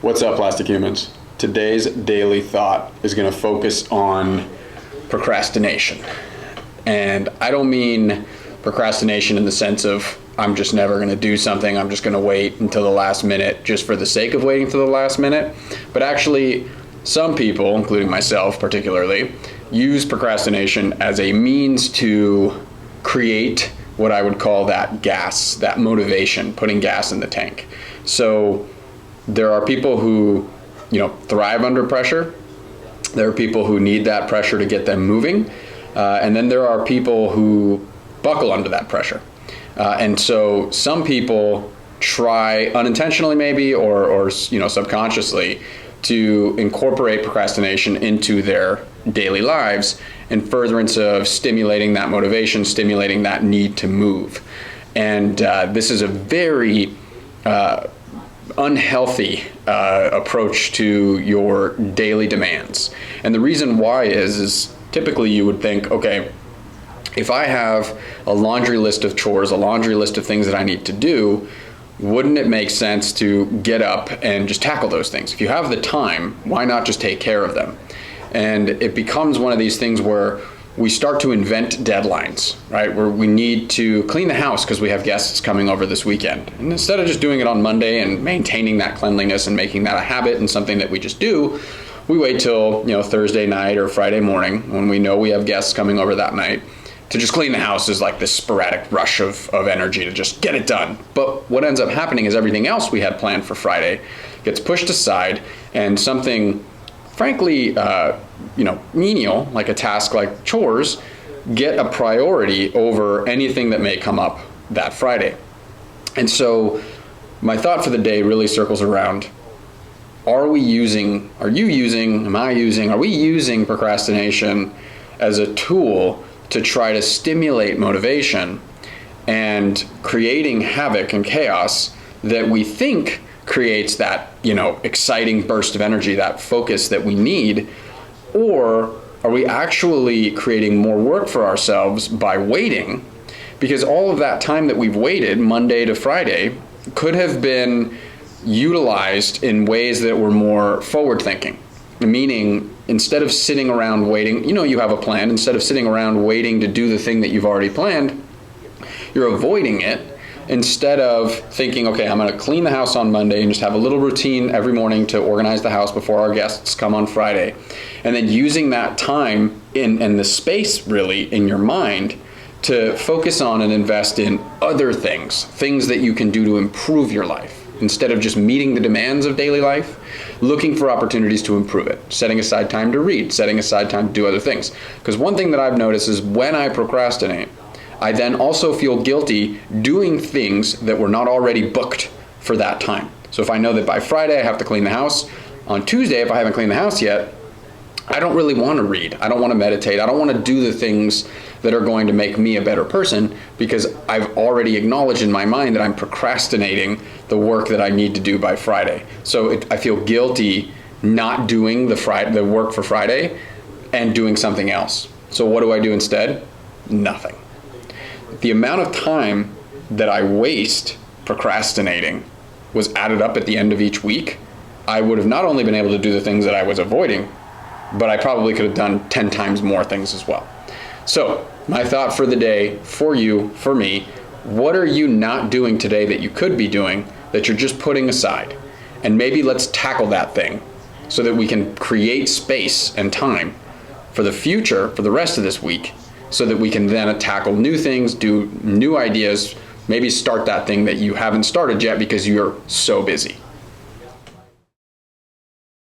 What's up, plastic humans? Today's daily thought is going to focus on procrastination. And I don't mean procrastination in the sense of I'm just never going to do something, I'm just going to wait until the last minute just for the sake of waiting till the last minute. But actually, some people, including myself particularly, use procrastination as a means to create what I would call that gas, that motivation, putting gas in the tank. So there are people who, thrive under pressure. There are people who need that pressure to get them moving. And then there are people who buckle under that pressure. And so some people try unintentionally maybe or subconsciously to incorporate procrastination into their daily lives in furtherance of stimulating that motivation, stimulating that need to move. And this is a very unhealthy approach to your daily demands. And the reason why is typically you would think, okay, if I have a laundry list of chores, a laundry list of things that I need to do, wouldn't it make sense to get up and just tackle those things? If you have the time, why not just take care of them? And it becomes one of these things where we start to invent deadlines, right? Where we need to clean the house because we have guests coming over this weekend. And instead of just doing it on Monday and maintaining that cleanliness and making that a habit and something that we just do, we wait till Thursday night or Friday morning when we know we have guests coming over that night to just clean the house is like this sporadic rush of energy to just get it done. But what ends up happening is everything else we had planned for Friday gets pushed aside, and something frankly, menial, like a task like chores, get a priority over anything that may come up that Friday. And so my thought for the day really circles around, are we using procrastination as a tool to try to stimulate motivation and creating havoc and chaos that we think creates that, exciting burst of energy, that focus that we need? Or are we actually creating more work for ourselves by waiting? Because all of that time that we've waited, Monday to Friday, could have been utilized in ways that were more forward thinking. Meaning, instead of sitting around waiting, you have a plan, instead of sitting around waiting to do the thing that you've already planned, you're avoiding it. Instead of thinking, okay, I'm going to clean the house on Monday and just have a little routine every morning to organize the house before our guests come on Friday. And then using that time and the space really in your mind to focus on and invest in other things that you can do to improve your life. Instead of just meeting the demands of daily life, looking for opportunities to improve it, setting aside time to read, setting aside time to do other things. Because one thing that I've noticed is when I procrastinate, I then also feel guilty doing things that were not already booked for that time. So if I know that by Friday I have to clean the house, on Tuesday if I haven't cleaned the house yet, I don't really want to read. I don't want to meditate. I don't want to do the things that are going to make me a better person because I've already acknowledged in my mind that I'm procrastinating the work that I need to do by Friday. So I feel guilty not doing the work for Friday and doing something else. So what do I do instead? Nothing. The amount of time that I waste procrastinating was added up at the end of each week. I would have not only been able to do the things that I was avoiding, but I probably could have done 10 times more things as well. So my thought for the day, for you, for me, what are you not doing today that you could be doing that you're just putting aside? And maybe let's tackle that thing so that we can create space and time for the future, for the rest of this week, so that we can then tackle new things, do new ideas, maybe start that thing that you haven't started yet because you're so busy.